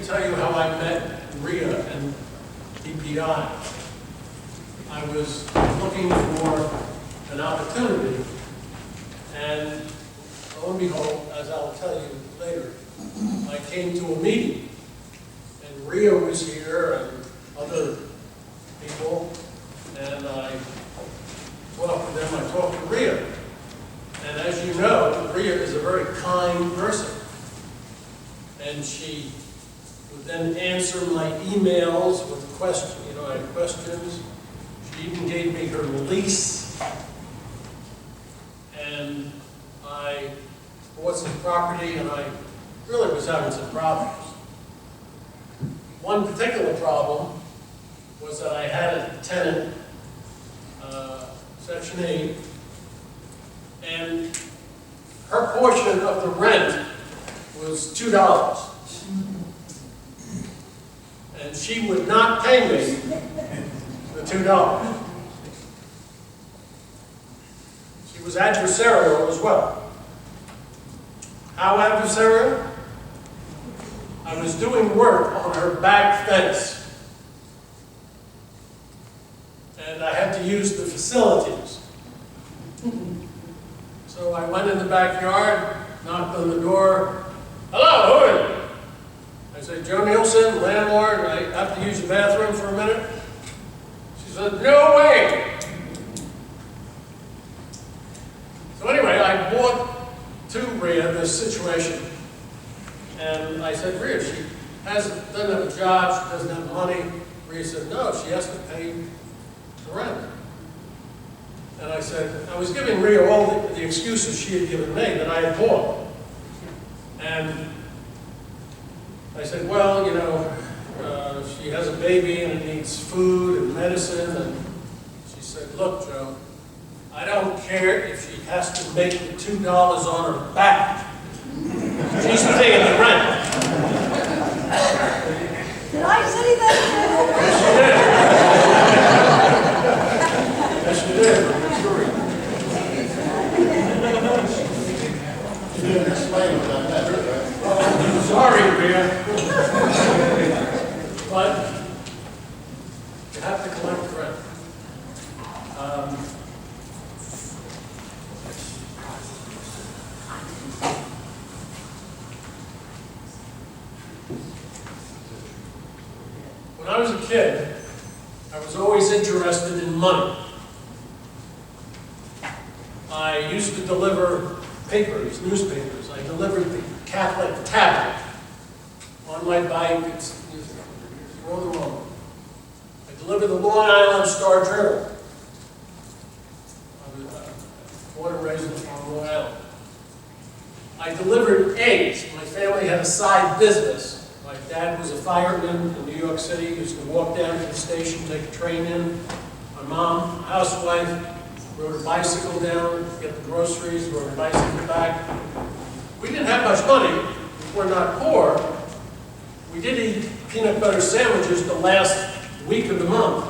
me tell you how I met Rhea and DPI. I was looking for an opportunity, and lo and behold, as I'll tell you later, I came to a meeting, and Rhea was here and other people, and I talked to them. I talked to Rhea, and as you know, Rhea is a very kind person, and she would then answer my emails with questions. You know, I had questions. She even gave me her lease, and I bought some property, and I really was having some problems. One particular problem was that I had a tenant, Section 8, and her portion of the rent was $2. And she would not pay me the $2. She was adversarial as well. How adversarial? I was doing work on her back fence, and I had to use the facilities. So I went in the backyard, knocked on the door. Hello, who are you? I said, Joe Neilson, landlord. I have to use the bathroom for a minute. She said, no way. So anyway, I brought to Rhea this situation. And I said, Rhea, she doesn't have a job, she doesn't have money. Rhea said, no, she has to pay the rent. And I said, I was giving Rhea all the excuses she had given me that I had bought. And I said, well, you know, she has a baby and it needs food and medicine. And she said, look, Joe, I don't care if she has to make the $2 on her back. She's paying the rent. Did I say that? Yes, you did. Yes, you did. You didn't explain what I meant, right? Sorry, Rhea. But you have to collect the rent. When I was a kid, I was always interested in money. I used to deliver papers, newspapers. I delivered the Catholic tablet on my bike. It's more than wrong. I delivered the Long Island Star Journal. I was born and raised on Long Island. I delivered eggs. My family had a side business. My dad was a fireman in New York City. He used to walk down to the station, take a train in. My mom, housewife, rode a bicycle down, get the groceries, rode a bicycle back. We didn't have much money. We're not poor. We did eat peanut butter sandwiches the last week of the month.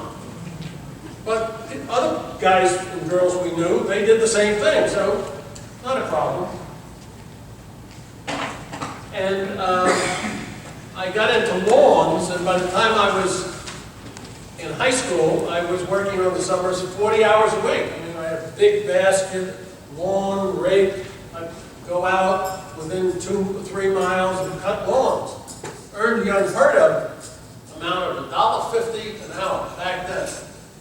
But other guys and girls we knew, they did the same thing, so not a problem. And I got into lawns, and by the time I was in high school, I was working on the summers 40 hours a week. I mean, I had a big basket, lawn, rake. I'd go out within 2 or 3 miles and cut lawns. Earned the unheard of amount of $1.50 an hour back then.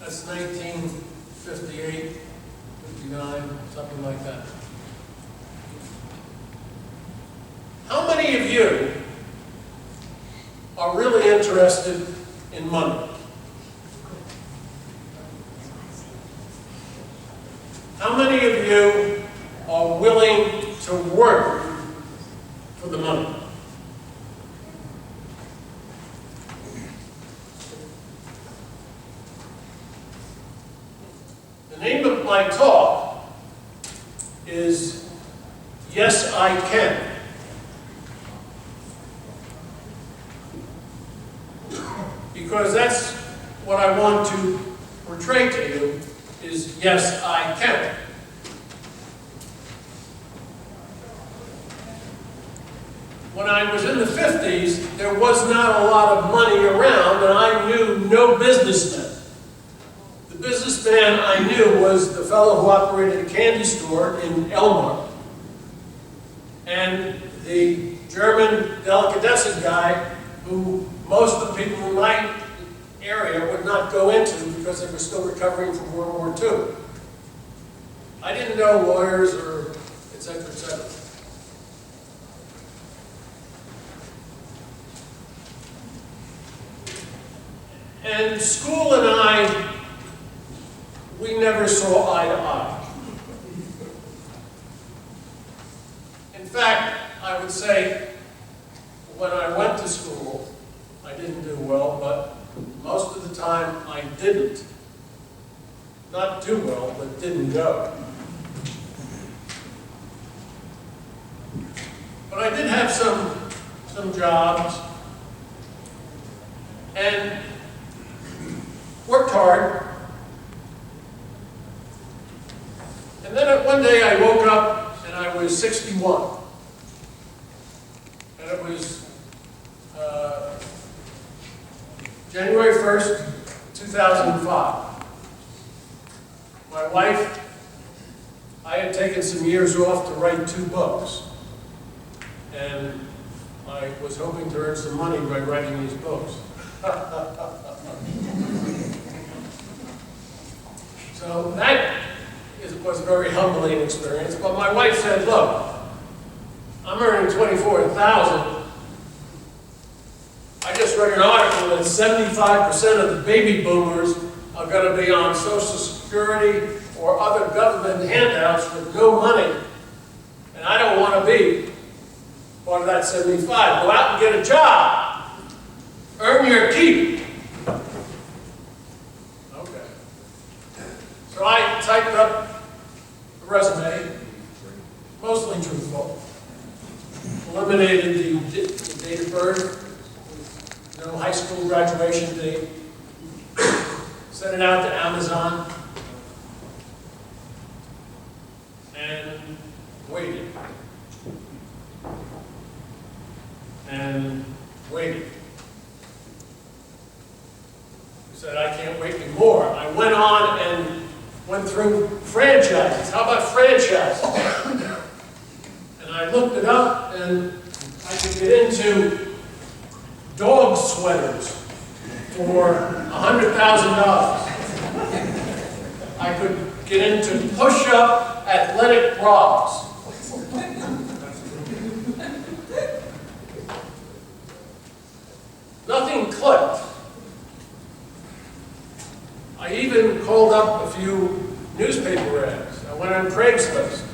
That's 1958, 59, something like that. How many of you are really interested in money? How many of you are willing to work for the money? The name of my talk is Yes, I Can. Because that's what I want to portray to you, is yes, I can. when I was in the 50s, there was not a lot of money around, and I knew no businessmen. The businessman I knew was the fellow who operated a candy store in Elmar, and the German delicatessen guy who most of the people in my area would not go into because they were still recovering from World War II. I didn't know lawyers or et cetera, et cetera. And school and I, we never saw eye to eye. In fact, I would say when I went to school, I didn't do well, but most of the time I didn't. Not do well, but didn't go. But I did have some jobs and worked hard. And then one day I woke up and I was 61. And it was January 1st, 2005. My wife, I had taken some years off to write 2 books. And I was hoping to earn some money by writing these books. So that was a very humbling experience. But my wife said, look, I'm earning $24,000. I just read an article that 75% of the baby boomers are going to be on Social Security or other government handouts with no money. And I don't want to be part of that 75. Go out and get a job. Earn your keep. Okay. So I typed up a resume, mostly truthful. Eliminated the date of birth, no high school graduation date. Sent it out to Amazon. And waited. And waited. I said, I can't wait anymore. I went on and went through franchises. How about franchises? And I looked it up, and I could get into dog sweaters for $100,000. I could get into push-up athletic bras. Nothing clicked. I even called up a few newspaper ads. I went on Craigslist.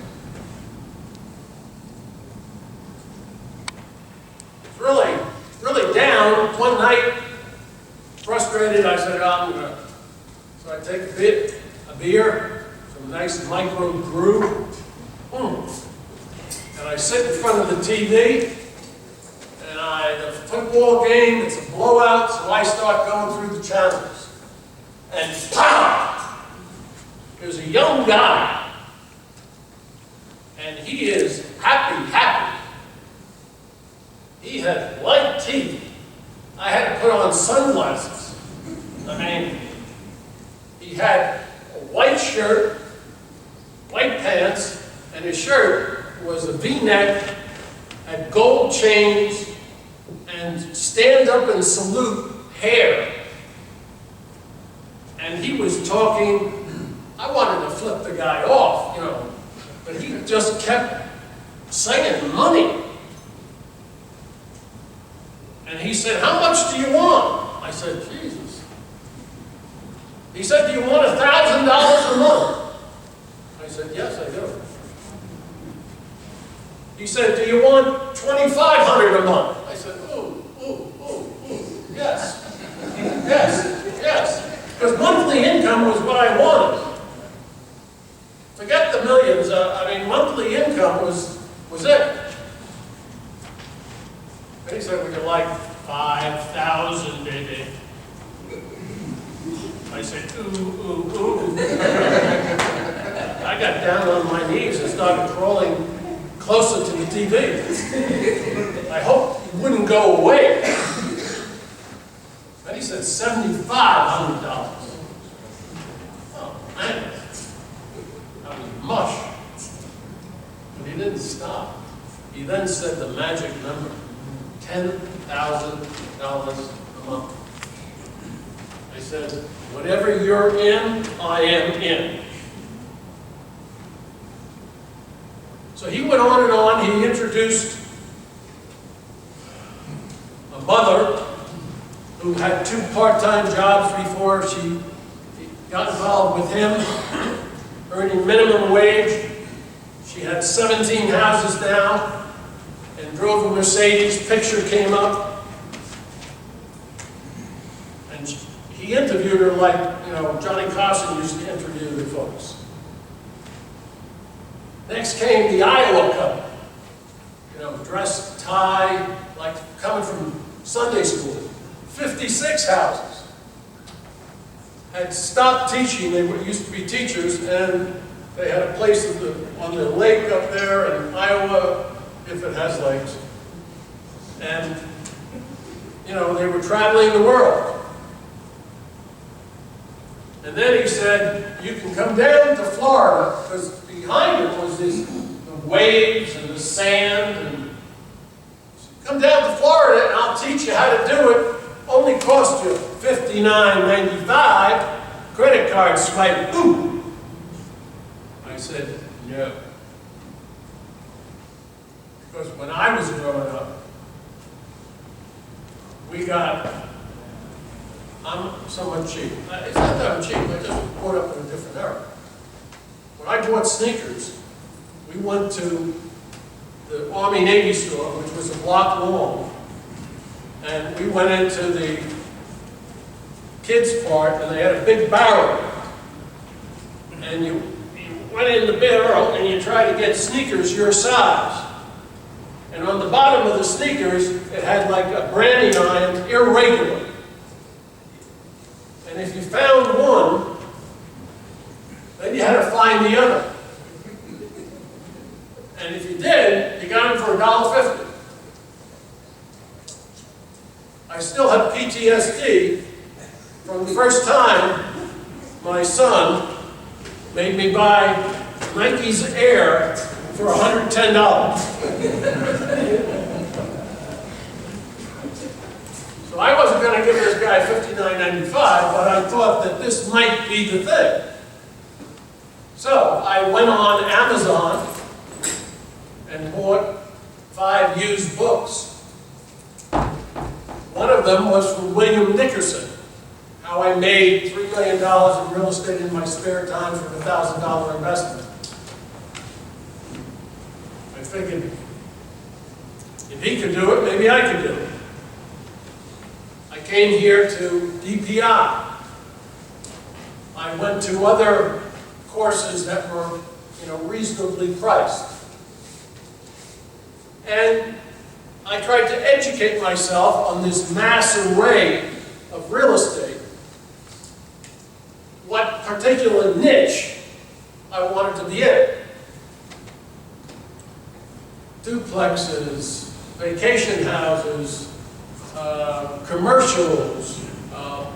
Really down. One night, frustrated, I said, I'm gonna. So I take a beer from a nice micro brew, and I sit in front of the TV, and the football game, it's a blowout, so I start going through the channels. And pow! There's a young guy, and he is happy. He had white teeth. I had to put on sunglasses. I mean, he had a white shirt, white pants, and his shirt was a V-neck, had gold chains, and stand up and salute hair. And he was talking, I wanted to flip the guy off, but he just kept saying money. And he said, how much do you want? I said, Jesus. He said, do you want $1,000 a month? I said, yes, I do. He said, do you want $2,500 a month? I said, ooh, yes. Yes. Because monthly income was what I wanted. Forget the millions. Monthly income was it. And he said, would you like 5,000, baby? I said, ooh. I got down on my knees and started crawling closer to the TV. I hope you wouldn't go away. Then he said $7,500. Oh, man. That was much. But he didn't stop. He then said the magic number, $10,000 a month. I said, whatever you're in, I am in. So he went on and on. He introduced a mother who had 2 part-time jobs before she got involved with him, earning minimum wage. She had 17 houses now and drove a Mercedes. Picture came up. And he interviewed her like, you know, Johnny Carson used to interview the folks. Next came the Iowa couple. You know, dress, tie, like coming from Sunday school. 56 houses. Had stopped teaching. They used to be teachers, and they had a place on the lake up there in Iowa, if it has lakes. And, you know, they were traveling the world. And then he said, you can come down to Florida, because behind it was the waves and the sand. And come down to Florida and I'll teach you how to do it. Only cost you $59.95. Credit card swipe, boom. I said, no. Because when I was growing up, I'm somewhat cheap. It's not that I'm cheap, I just brought up in a different era. When I bought sneakers, we went to the Army Navy store, which was a block long, and we went into the kids part, and they had a big barrel. And you went in the barrel and you tried to get sneakers your size. And on the bottom of the sneakers, it had like a branding iron, irregular. And if you found one, then you had to find the other. And if you did, you got them for $1.50. I still have PTSD from the first time my son made me buy Nike's Air for $110. So I wasn't going to give this guy $59.95, but I thought that this might be the thing. So I went on Amazon and bought 5 used books. One of them was from William Nickerson, How I Made $3 million in Real Estate in My Spare Time for a $1,000 investment. I figured, if he could do it, maybe I could do it. I came here to DPI. I went to other courses that were, you know, reasonably priced. And I tried to educate myself on this mass array of real estate, what particular niche I wanted to be in. Duplexes, vacation houses, commercials,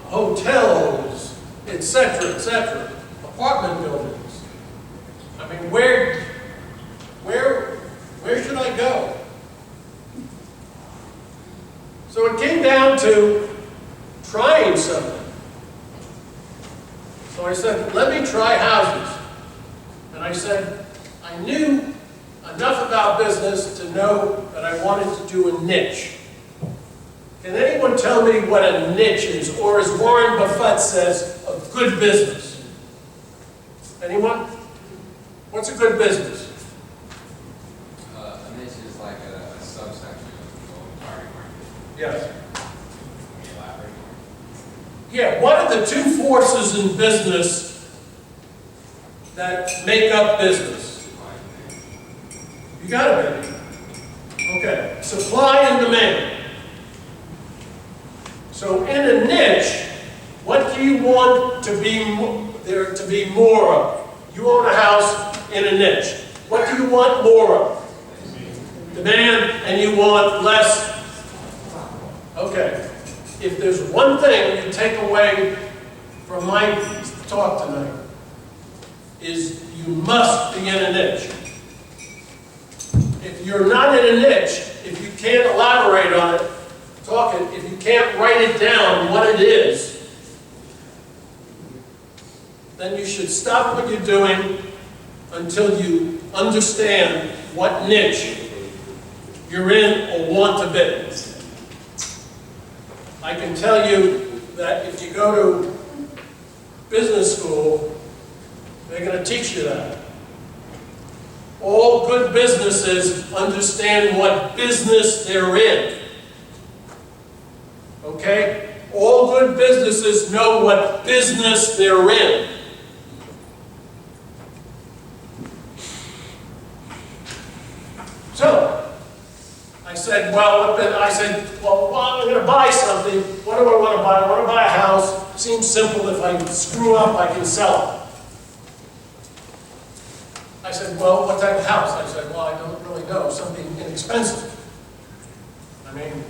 hotels, etc., apartment buildings. I mean, where should I go? So it came down to trying something. So I said, let me try houses. And I said, I knew enough about business to know that I wanted to do a niche. Can anyone tell me what a niche is, or as Warren Buffett says, a good business? Anyone? What's a good business? A niche is like a subsection of the whole target market. Yes. Can you elaborate more? Yeah, what are the 2 forces in business that make up business? You got it, baby. Okay, supply and demand. So in a niche, what do you want to be there to be more of? You own a house in a niche. What do you want more of? demand and you want less. Okay. If there's one thing you take away from my talk tonight, is you must be in a niche. If you're not in a niche, if you can't elaborate on it, talk it, if you can't write it down what it is, then you should stop what you're doing until you understand what niche you're in or want to be. I can tell you that if you go to business school, they're going to teach you that. All good businesses understand what business they're in. Okay? All good businesses know what business they're in. So, I said, well, I'm going to buy something. What do I want to buy? I want to buy a house. Seems simple. If I screw up, I can sell it. I said, well, what type of house? I said, well, I don't really know. Something inexpensive. I mean,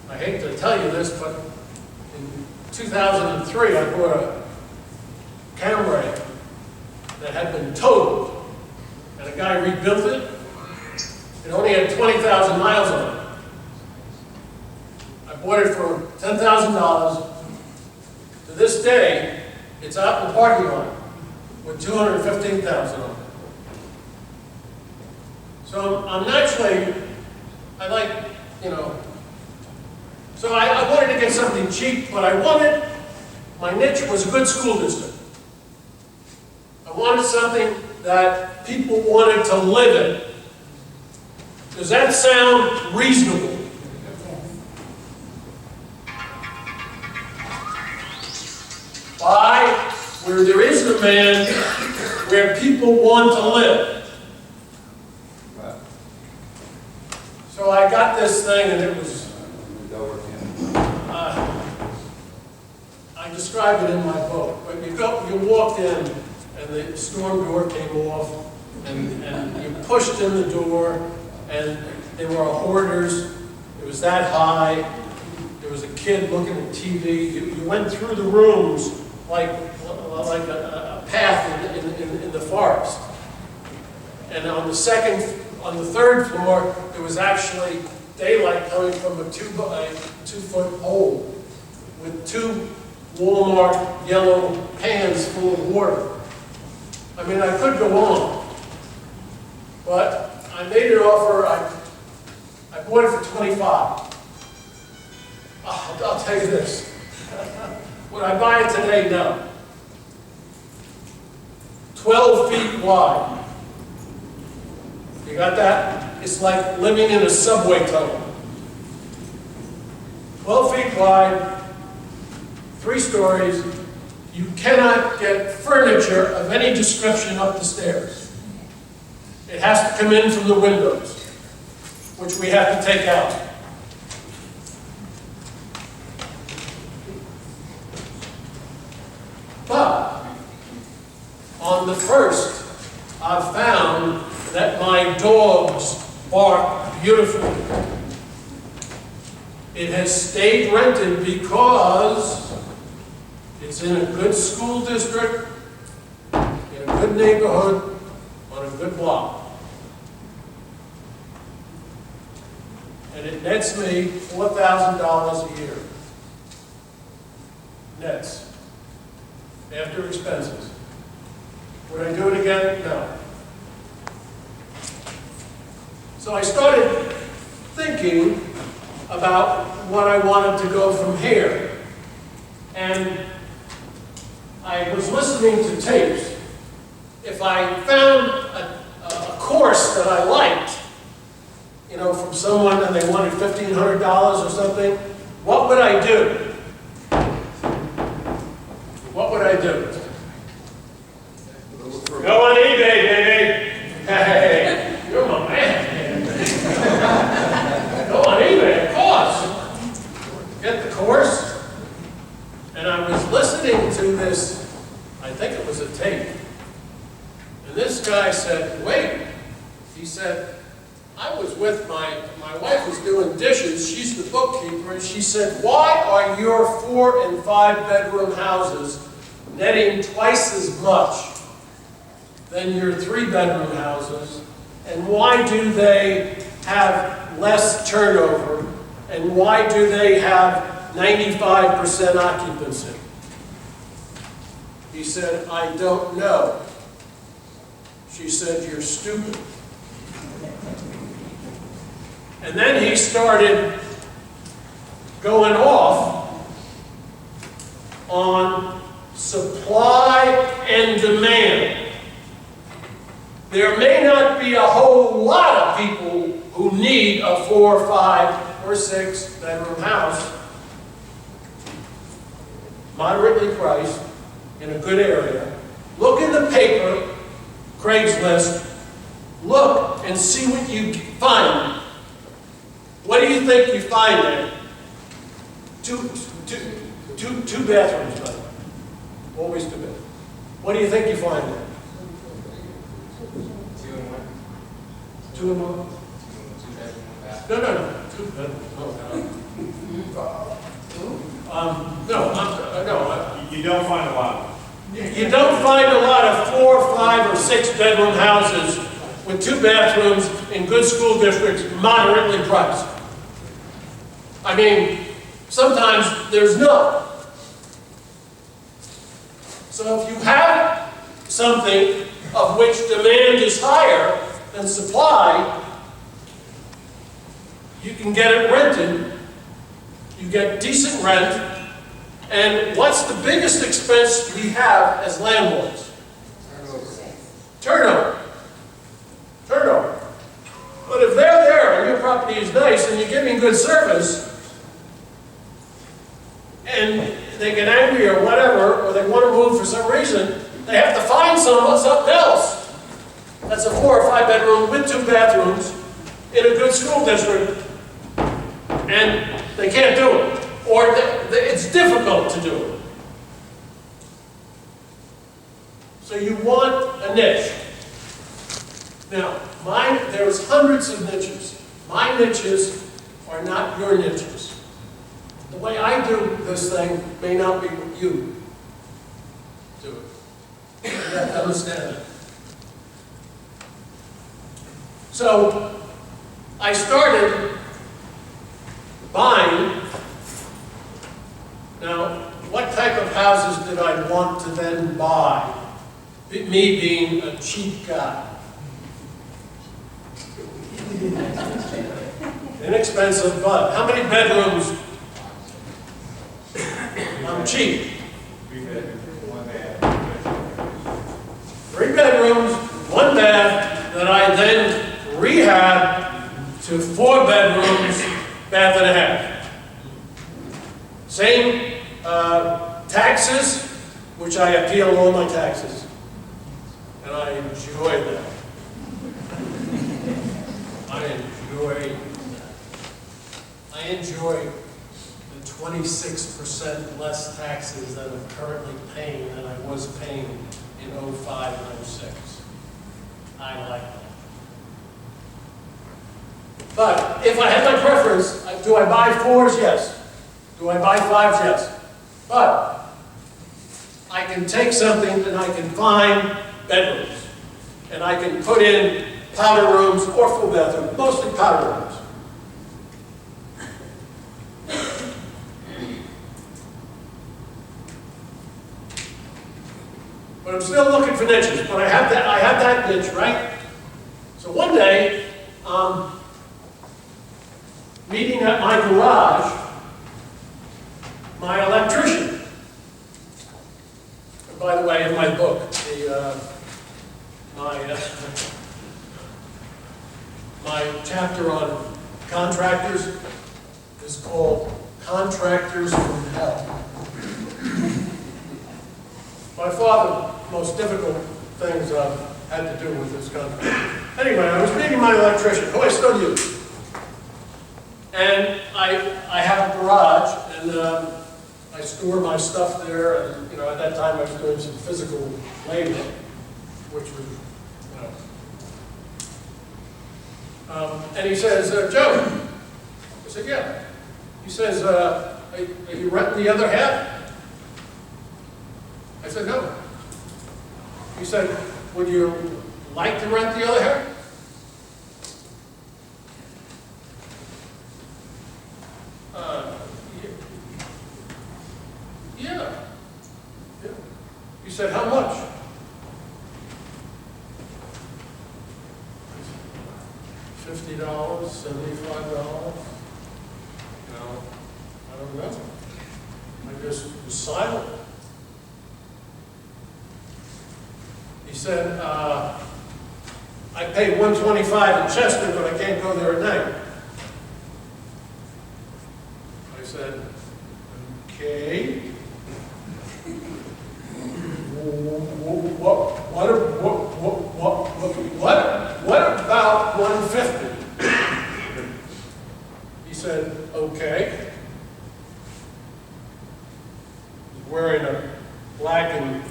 I hate to tell you this, but in 2003, I bought a Camry that had been totaled, and a guy rebuilt it. It only had 20,000 miles on it. I bought it for $10,000. To this day, it's out in the parking lot with 215,000 on it. So I'm naturally, I like, so I wanted to get something cheap, but my niche was a good school district. I wanted something that people wanted to live in. Does that sound reasonable? Buy where there is demand, where people want to live. So I got this thing, and it was, I describe it in my book. But you walked in, and the storm door came off, and you pushed in the door, and there were hoarders. It was that high. There was a kid looking at TV. You went through the rooms like a path in the forest. And on the third floor, there was actually daylight coming from a 2-foot hole with 2 Walmart yellow pans full of water. I mean, I could go on, but I made an offer. I bought it for $25. I'll tell you this. Would I buy it today? No. 12 feet wide. You got that? It's like living in a subway tunnel. 12 feet wide, 3 stories. You cannot get furniture of any description up the stairs. It has to come in from the windows, which we have to take out. But on the first, I've found that my dogs bark beautifully. It has stayed rented because it's in a good school district, in a good neighborhood, on a good block. And it nets me $4,000 a year. Nets. After expenses. Would I do it again? No. So I started thinking about what I wanted to go from here. And I was listening to tapes. If I found a course that I liked, from someone and they wanted $1,500 or something, what would I do? What would I do? Go on eBay, baby. Hey, you're my man. Go on eBay, of course. Get the course. And I was listening to this, I think it was a tape. And this guy said, wait. He said, bookkeeper, and she said, "Why are your 4- and 5-bedroom houses netting twice as much than your 3-bedroom houses? And why do they have less turnover? And why do they have 95% occupancy?" He said, "I don't know." She said, "You're stupid." And then he started going off on supply and demand. There may not be a whole lot of people who need a 4, 5, or 6-bedroom house, moderately priced, in a good area. Look in the paper, Craigslist, look and see what you find. What do you think you find there? Two bathrooms, buddy. Always 2 bedrooms. What do you think you find there? 2 and 1. 2 and 1? 2 bedroom, 1 bath. No. 2 bedrooms. You don't find a lot. You don't find a lot of 4, 5, or 6-bedroom houses with 2 bathrooms in good school districts, moderately priced. I mean, sometimes there's none. So if you have something of which demand is higher than supply, you can get it rented, you get decent rent, and what's the biggest expense we have as landlords? Turnover. But if they're there and your property is nice and you're giving good service, and they get angry or whatever, or they want to move for some reason, they have to find something else that's a 4 or 5-bedroom with 2 bathrooms in a good school district, and they can't do it. Or it's difficult to do it. So you want a niche. Now, there's hundreds of niches. My niches are not your niches. The way I do this thing may not be what you do it. You have to understand it. So, I started buying. Now, what type of houses did I want to then buy? Me being a cheap guy. Inexpensive, but how many bedrooms? I'm cheap. 3 bedrooms, 1 bath. 3 bedrooms, 1 bath, that I then rehab to 4 bedrooms, bath and a half. Same taxes, which I appeal all my taxes. And I enjoy that. I enjoy the 26% less taxes that I'm currently paying than I was paying in 05 and 06. I like that. But if I had my preference, do I buy 4s? Yes. Do I buy 5s? Yes. But I can take something and I can find bedrooms. And I can put in powder rooms or full bathrooms, mostly powder rooms. But I'm still looking for niches. But I have that niche, right? So one day, meeting at my garage, my electrician. And by the way, in my book, my chapter on contractors is called Contractors from Hell. By far the most difficult things I've had to do with this contract. Anyway, I was meeting my electrician, who I still use. And I have a garage, and I store my stuff there, and at that time I was doing some physical labor, which was, and he says, Joe. I said, yeah. He says, are you renting the other half? I said, no. He said, would you like to rent the other half? Yeah. Yeah. He said, how much? $50, $75? No, I don't know. I just was silent. He said, I pay $125 in Chester, but I can't go there at night. I said, okay. What about 150? He said, okay. He's wearing a black and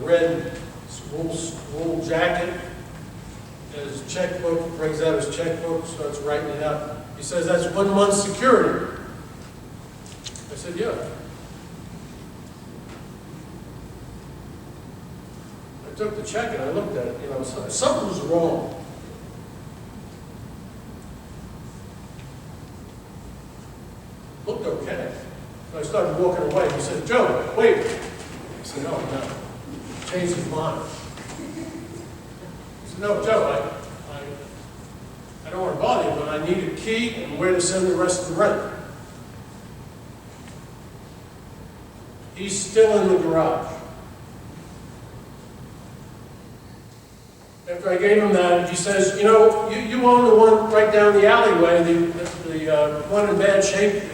red wool jacket. His checkbook, brings out his checkbook, starts writing it up. He says, that's 1 month's security. I said, yeah. I took the check and I looked at it, you know, something was wrong. Looked okay. So I started walking away. He said, Joe, wait. I said, no. Changed his mind. He said, no, Joe, I don't want to bother you, but I need a key and where to send the rest of the rent. He's still in the garage. After I gave him that, he says, you know, you own the one right down the alleyway, the one in bad shape,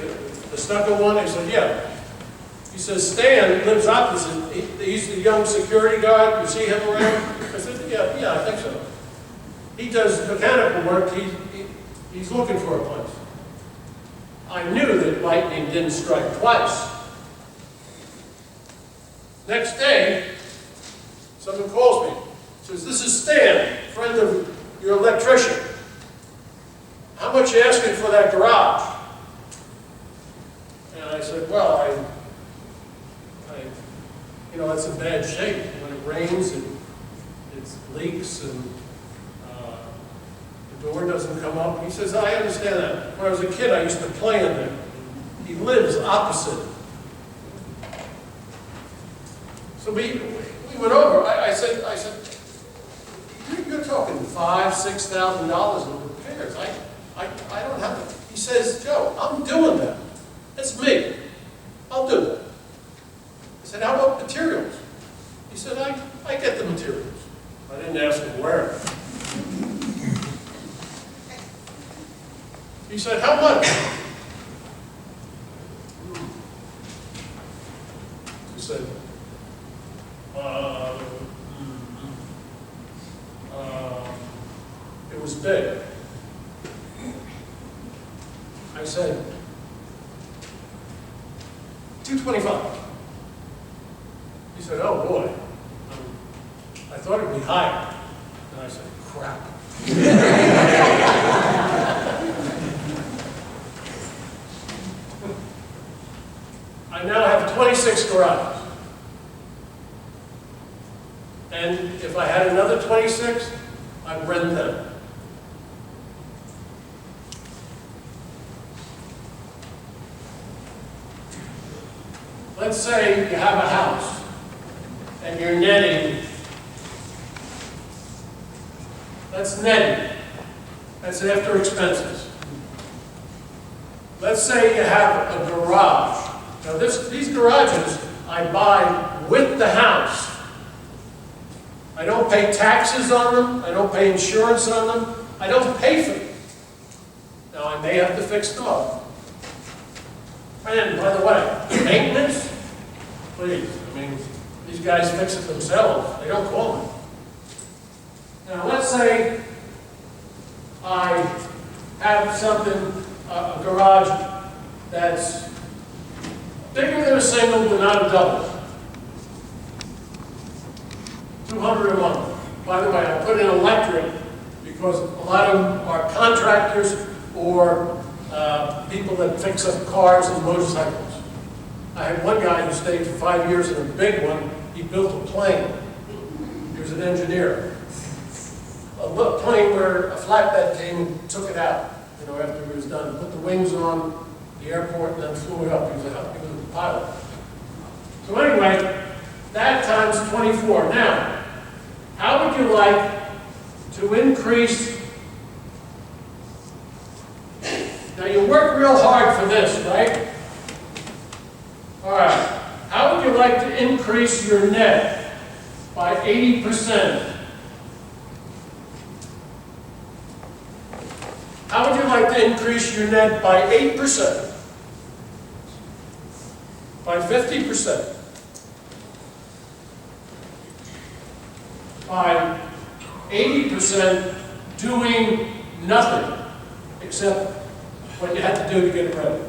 the stucco one? I said, yeah. He says, Stan lives opposite. He's the young security guard. You see him around? I said, yeah, I think so. He does mechanical work. He's looking for a place. I knew that lightning didn't strike twice. Next day, someone calls me. Says, this is Stan, friend of your electrician. How much are you asking for that garage? And I said, well, you know, it's in bad shape. When it rains, it leaks, and the door doesn't come up. He says, I understand that. When I was a kid, I used to play in there. He lives opposite. So we went over. I said, you're talking $5,000–6,000 in repairs. I don't have it. He says, Joe, I'm doing that. That's me. I'll do that. I said, how about materials? He said, I get the materials. I didn't ask him where. He said, how much? He said, it was big. I said, $225. He said, oh boy, I thought it'd be higher. And I said, crap. I now have 26 garages. And if I had another 26, I'd rent them. Let's say you have a house and you're netting. That's netting. That's after expenses. Let's say you have a garage. Now these garages I buy with the house. I don't pay taxes on them. I don't pay insurance on them. I don't pay for them. Now I may have to fix them up. And by the way, maintenance, please. I mean, these guys fix it themselves. They don't call me. Now let's say I have something, a garage that's bigger than a single but not a double. $200 a month. By the way, I put in electric because a lot of them are contractors or people that fix up cars and motorcycles. I had one guy who stayed for 5 years in a big one. He built a plane. He was an engineer. A little plane where a flatbed came and took it out, you know, after he was done. Put the wings on the airport and then flew it up. He was a pilot. So anyway, that times 24. Now, how would you like to increase? Now you work real hard for this, right? All right. How would you like to increase your net by 80%? How would you like to increase your net by 8%? By 50%? By 80% doing nothing except what you had to do to get it ready?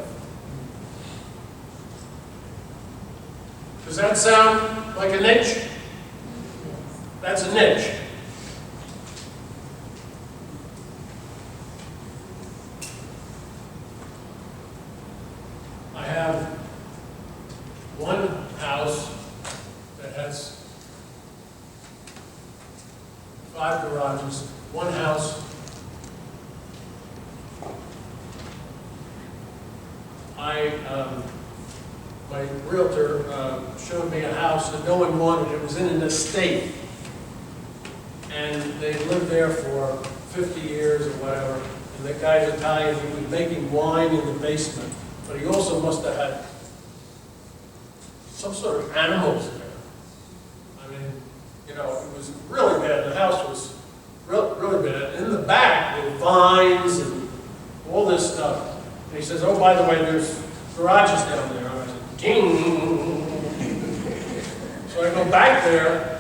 Does that sound like a niche? That's a niche. I have one house that has 5 garages, one house. My realtor showed me a house that no one wanted. It was in an estate. And they lived there for 50 years or whatever. And the guy's Italian, he was making wine in the basement. But he also must have had some sort of animals there. I mean, you know, it was really bad. The house was really bad. In the back, there were vines and all this stuff. And he says, oh, by the way, there's garages down there. And I said, ding. So I go back there,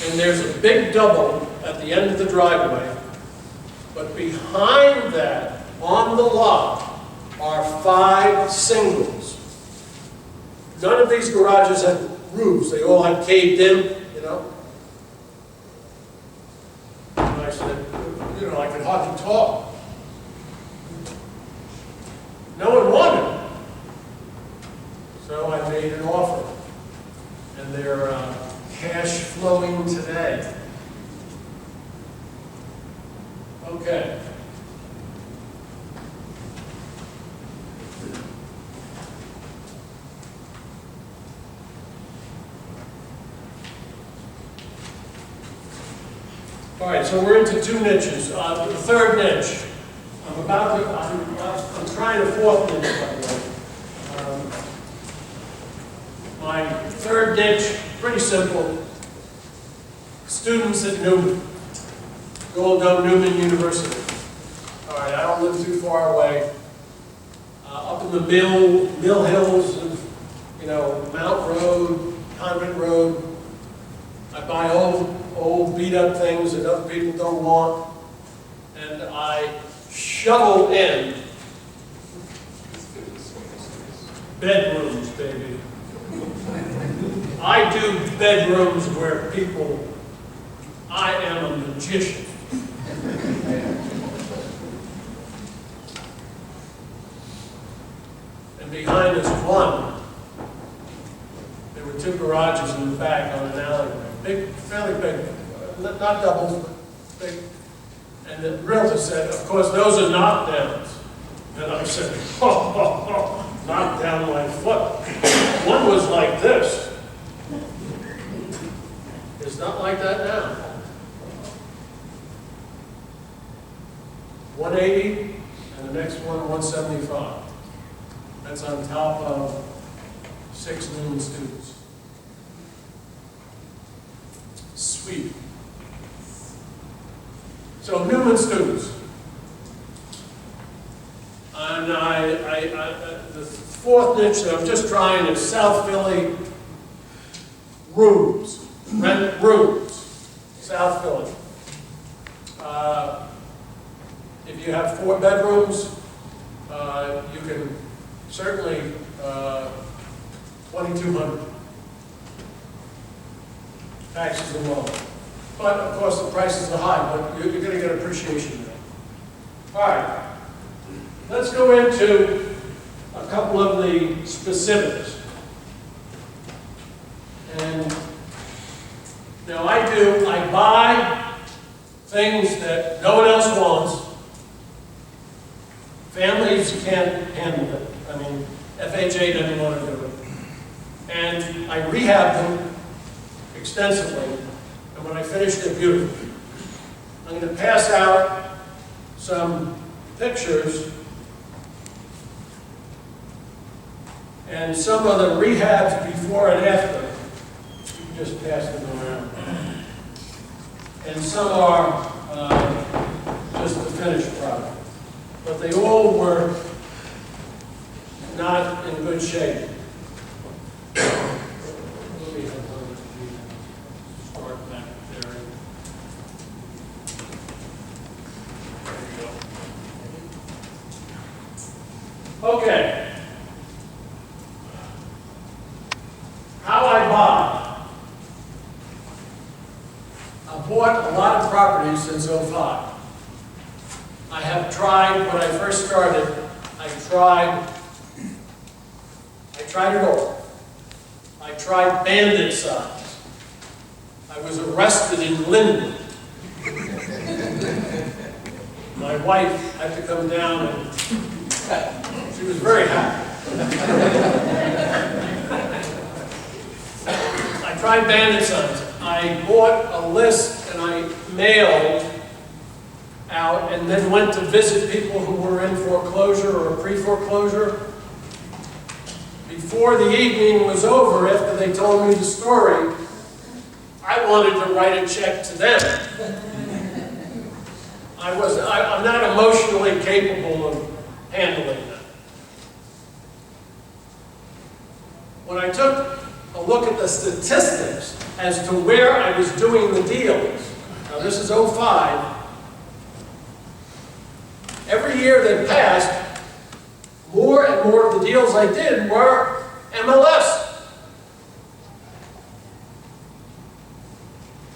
and there's a big double at the end of the driveway. But behind that, on the lot, are 5 singles. None of these garages had roofs. They all had caved in, you know. And I said, you know, I could hardly talk. No one wanted it. So I made an offer. And they're cash flowing today. Okay. All right, so we're into 2 niches. The third niche. I'm trying a 4th niche, by the way. My third niche, pretty simple. Students at Newman. You all know Newman University. All right, I don't live too far away. Up in the Mill Hills of, you know, Mount Road, Convent Road. I buy old beat-up things that other people don't want, and I shovel in bedrooms, baby. I do bedrooms where people, I am a magician. And behind this one, there were 2 garages in the back on an alleyway. Big, fairly big, not doubles, but big. And the realtor said, of course, those are knockdowns. And I said, knock down my foot. One was like this. It's not like that now. 180, and the next one, 175. That's on top of 6 Newman students. Sweet. So Newman students. And the 4th niche that I'm just trying is South Philly rooms. Rent rooms. South Philly. If you have 4 bedrooms, you can certainly 2,200. Taxes are low. But of course the prices are high, but you're going to get appreciation there. All right. let's go into a couple of the specifics. And now I buy things that no one else wants. Families can't handle it. I mean, FHA doesn't want to do it. And I rehab them extensively. And when I finish, they're beautiful. I'm going to pass out some pictures and some of the rehabs before and after. You can just pass them around. And some are just the finished product. But they all were not in good shape. Let me start back there. There you go. Okay. How I buy. I bought a lot of properties since '05. I have tried, when I first started, I tried it all. I tried bandit signs. I was arrested in Linwood. My wife had to come down and she was very happy. I tried bandit signs. I bought a list and I mailed out and then went to visit people who were in foreclosure or pre-foreclosure. Before the evening was over, after they told me the story, I wanted to write a check to them. I'm not emotionally capable of handling that. When I took a look at the statistics as to where I was doing the deals, now this is '05, every year that passed, more and more of the deals I did were MLS.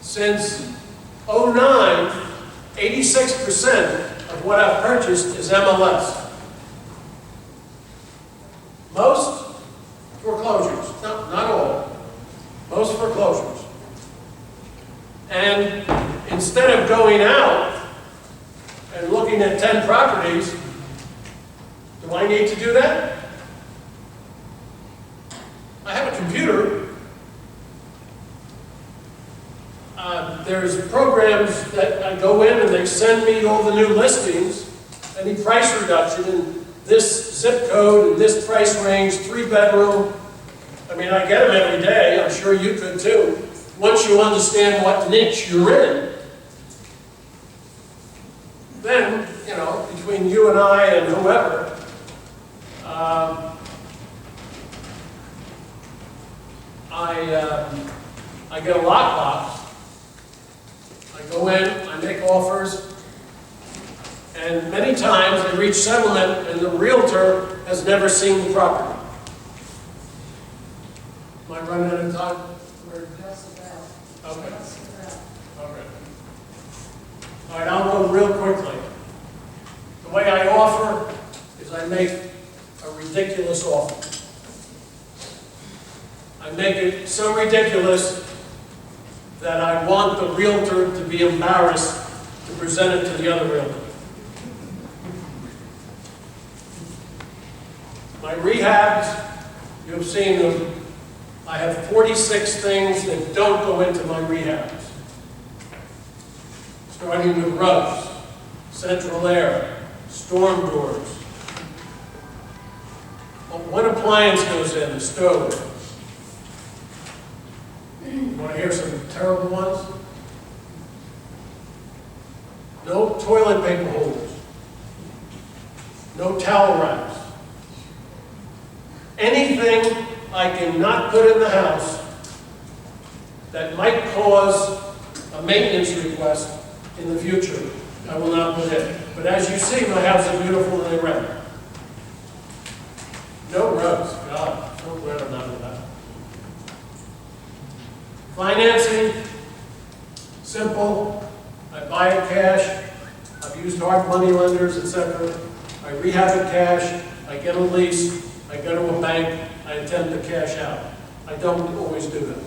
Since '09, 86% of what I've purchased is MLS. Most foreclosures, no, not all, most foreclosures. And instead of going out and looking at 10 properties, do I need to do that? I have a computer. There's programs that I go in and they send me all the new listings, any price reduction in this zip code and this price range, 3-bedroom. I mean, I get them every day. I'm sure you could too. Once you understand what niche you're in, then, you know, between you and I and whoever, I get a lockbox. I go in, I make offers, and many times I reach settlement and the realtor has never seen the property. Am I running out of time? Okay. Okay. All right, I'll go real quickly. The way I offer is I make a ridiculous offer. I make it so ridiculous that I want the realtor to be embarrassed to present it to the other realtor. My rehabs, you've seen them. I have 46 things that don't go into my rehabs. Starting with rugs, central air, storm doors. One appliance goes in, the stove. You want to hear some terrible ones? No toilet paper holders. No towel wraps. Anything I cannot put in the house that might cause a maintenance request in the future, I will not put in. But as you see, my house is beautiful and they rent. No rugs. God, so glad I'm not with that. Financing, simple. I buy it cash. I've used hard money lenders, etc. I rehab it cash, I get a lease, I go to a bank, I attempt to cash out. I don't always do that.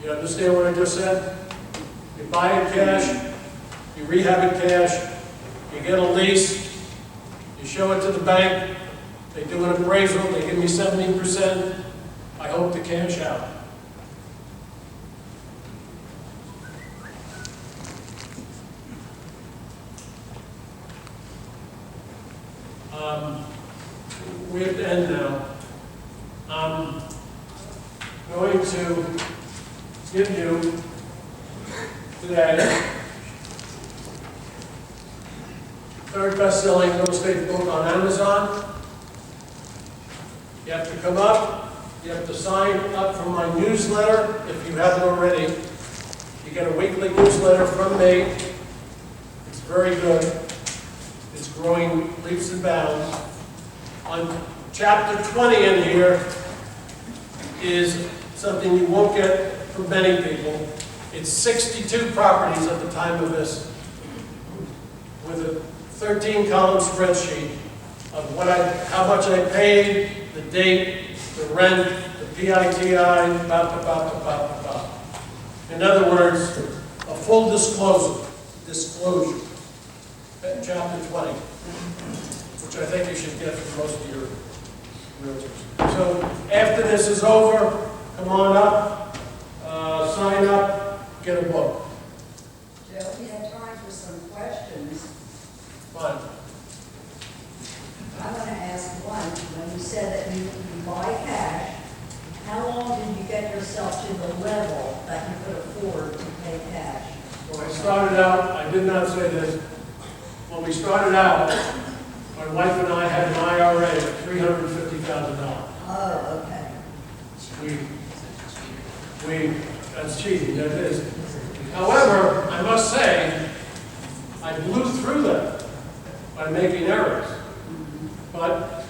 You understand what I just said? You buy it cash, you rehab it cash, you get a lease, you show it to the bank, they do an appraisal, they give me 17%, I hope to cash out. We have to end now. I'm going to give you today third best-selling real estate book on Amazon. You have to come up, you have to sign up for my newsletter if you haven't already. You get a weekly newsletter from me. It's very good. It's growing leaps and bounds. On chapter 20 in here is something you won't get from many people. It's 62 properties at the time of this, with a 13-column spreadsheet of how much I paid, the date, the rent, the PITI, In other words, a full disclosure, chapter 20, which I think you should get from most of your realtors. So after this is over, come on up, sign up, get a book. Joe, we have time for some questions. Fine. I want to ask one. When you said that you buy cash, how long did you get yourself to the level that you could afford to pay cash? When I started out, I did not say this. When we started out, my wife and I had an IRA of $350,000. Oh, okay. That's cheating, that is. However, I must say, I blew through that by making errors. But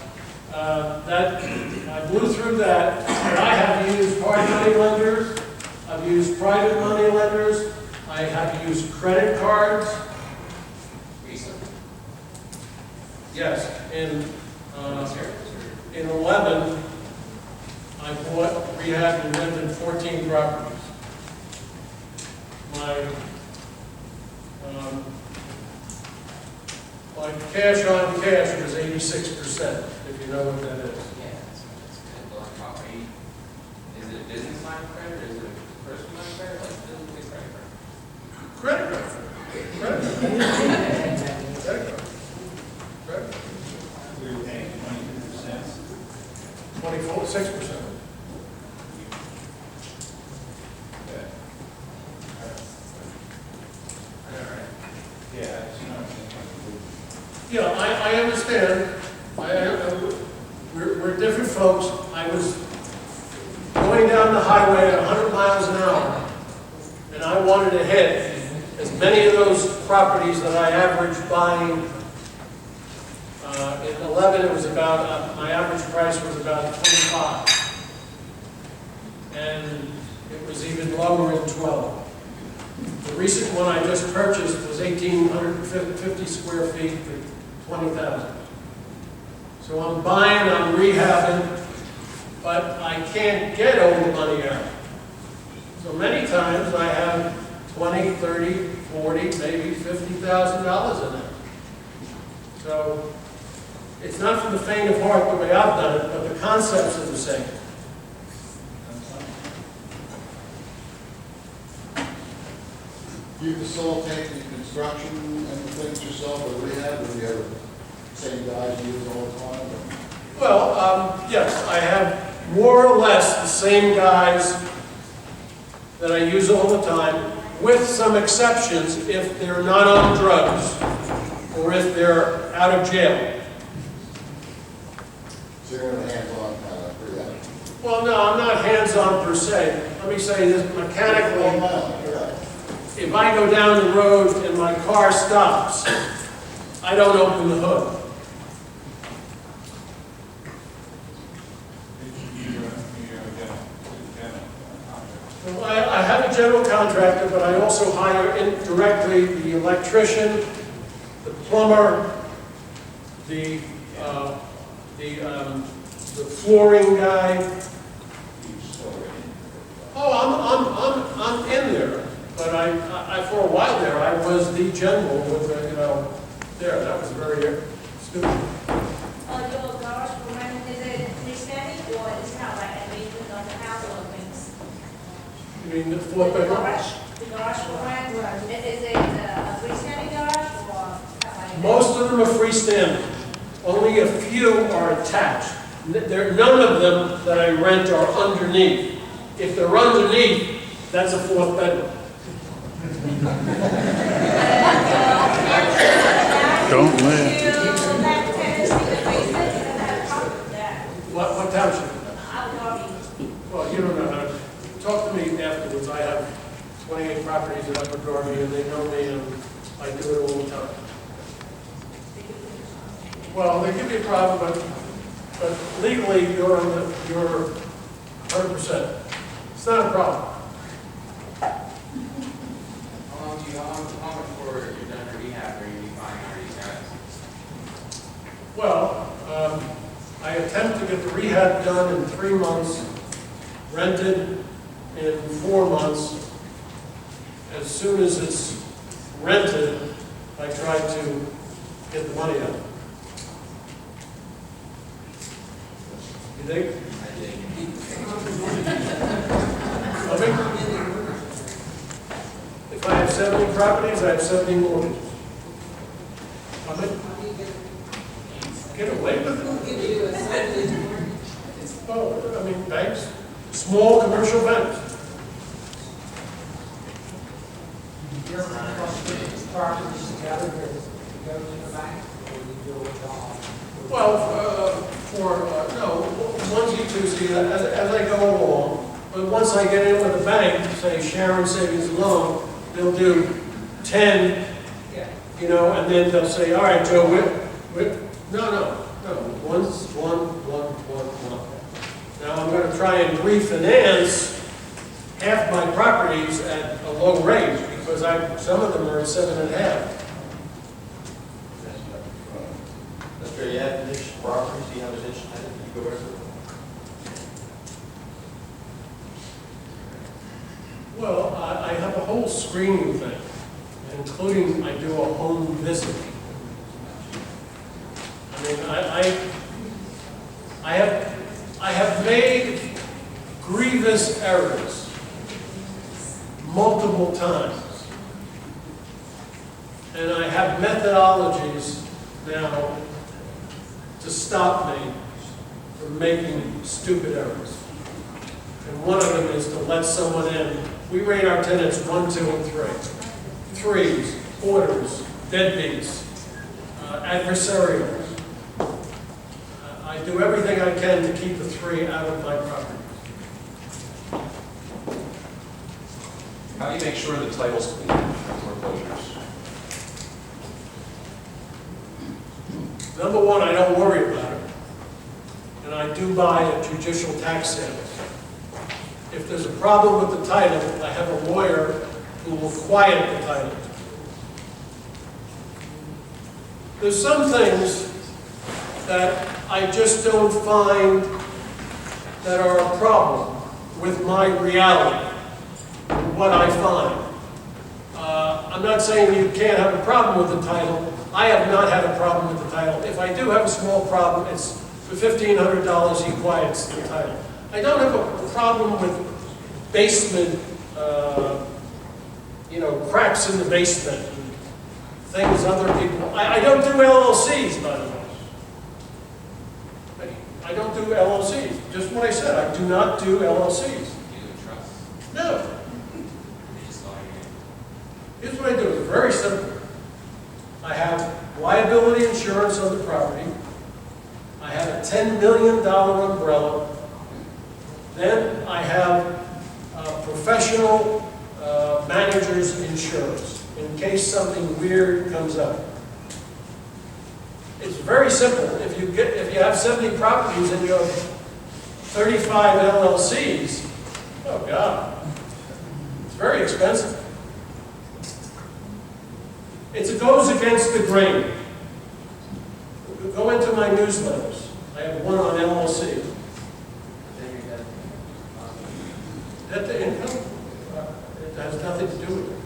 I blew through that, and I have used hard money lenders, I've used private money lenders, I have used credit cards. Yes, in 11, I bought, rehab, and rented 14 properties. My cash on cash was 86%, if you know what that is. Yeah, that's good. Like property. Is it a business line of credit or is it a personal line of credit? Like business credit card? Credit card. Credit card. We were paying 22%. 6%. Okay. All right. Yeah, it's not. Yeah, I understand. We're different folks. I was going down the highway at 100 miles an hour, and I wanted to hit as many of those properties that I averaged buying. In 11, it was about, my average price was about 25. And it was even lower in 12. The recent one I just purchased was 1,850 square feet for $20,000. So I'm buying, I'm rehabbing, but I can't get old money out. So many times I have 20, 30, 40, maybe $50,000 in it. So it's not for the faint of heart the way I've done it, but the concepts are the same. Do you facilitate the construction and the things yourself or rehab, or do you have the same guys you use all the time? Well, yes, I have more or less the same guys that I use all the time, with some exceptions if they're not on drugs or if they're out of jail. So you're in a hands-on kind of rehab? Well, no, I'm not hands-on per se. Let me say this mechanically. If I go down the road and my car stops, I don't open the hood. Well, I have a general contractor, but I also hire directly the electrician, the plumber, the, the flooring guy. Oh, I'm in there, but I for a while there, I was the general with the, there, that was very stupid. Your garage for rent, is it freestanding or is it kind of like a basement on the house or things? You mean the fourth bedroom? The garage for rent, is it a freestanding garage or kind of like? Most of them are freestanding. Only a few are attached. None of them that I rent are underneath. If they're underneath, that's a fourth bedroom. Don't Do laugh. you let tenants in the basement? You don't have a problem with that? What township? I'm talking. Well, you don't know how to, talk to me afterwards. I have 28 properties in Upper Darby, and they know me, and I do it all the time. Well, they give you a problem, but legally, you're 100%. It's not a problem. How much for you're done to rehab, or you buying all these guys? Well, I attempt to get the rehab done in 3 months, rented in 4 months. As soon as it's rented, I try to get the money out. You think? I think. If I have 70 properties, I have 70 mortgages. Get away with it? Oh, I mean, banks, small commercial banks. You're properties together, you go to the bank, or you do it all? Well, no, onesie, twosie, as I go along, but once I get in with a bank, say Sharon Savings and Loan, they'll do 10, Yeah. and then they'll say, all right, Joe, no, one. Now I'm going to try and refinance half my properties at a low rate, because some of them are at 7.5. That's fair. You have niche properties, do you have a niche tenant, you go after? Well, I have a whole screening thing, including I do a home visit. I mean, I have made grievous errors multiple times. And I have methodologies now to stop me from making stupid errors. And one of them is to let someone in. We rate our tenants 1, 2, and 3. Threes, hoarders, deadbeats, adversarial. I do everything I can to keep the 3 out of my property. How do you make sure the title's clean for foreclosures? Number one, I don't worry about it. And I do buy at judicial tax sales. If there's a problem with the title, I have a lawyer who will quiet the title. There's some things that I just don't find that are a problem with my reality, what I find. I'm not saying you can't have a problem with the title. I have not had a problem with the title. If I do have a small problem, it's for $1,500 he quiets the title. I don't have a problem with basement, cracks in the basement, and things other people. I don't do LLCs, by the way. I don't do LLCs. Just what I said, I do not do LLCs. You do trust, No. they just lie in. Here's what I do. It's very simple. I have liability insurance on the property. I have a $10 million umbrella. Then I have professional manager's insurance in case something weird comes up. It's very simple. If you have 70 properties and you have 35 LLCs, oh God, it's very expensive. It goes against the grain. go into my newsletters. I have one on LLC. That the income, it has nothing to do with it.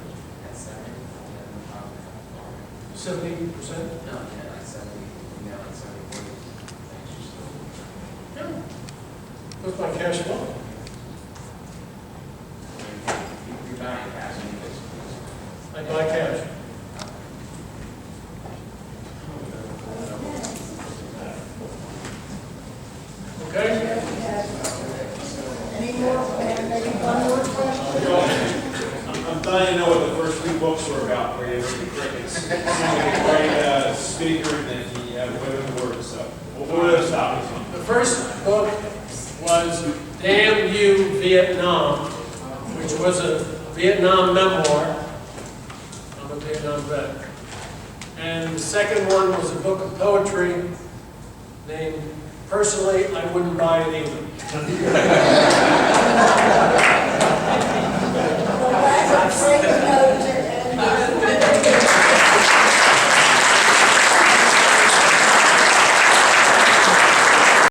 70%? Yeah. What's my cash flow? You're buying cash anyways. I buy cash. Okay? Any more, maybe one more question? I'm dying to know what the first two books were about, where you heard the crickets. The great speaker, and then the women words, so. What were those topics on? The first book was Damn You, Vietnam, which was a Vietnam memoir. I'm a Vietnam vet. And the second one was a book of poetry named Personally, I Wouldn't Buy It Either.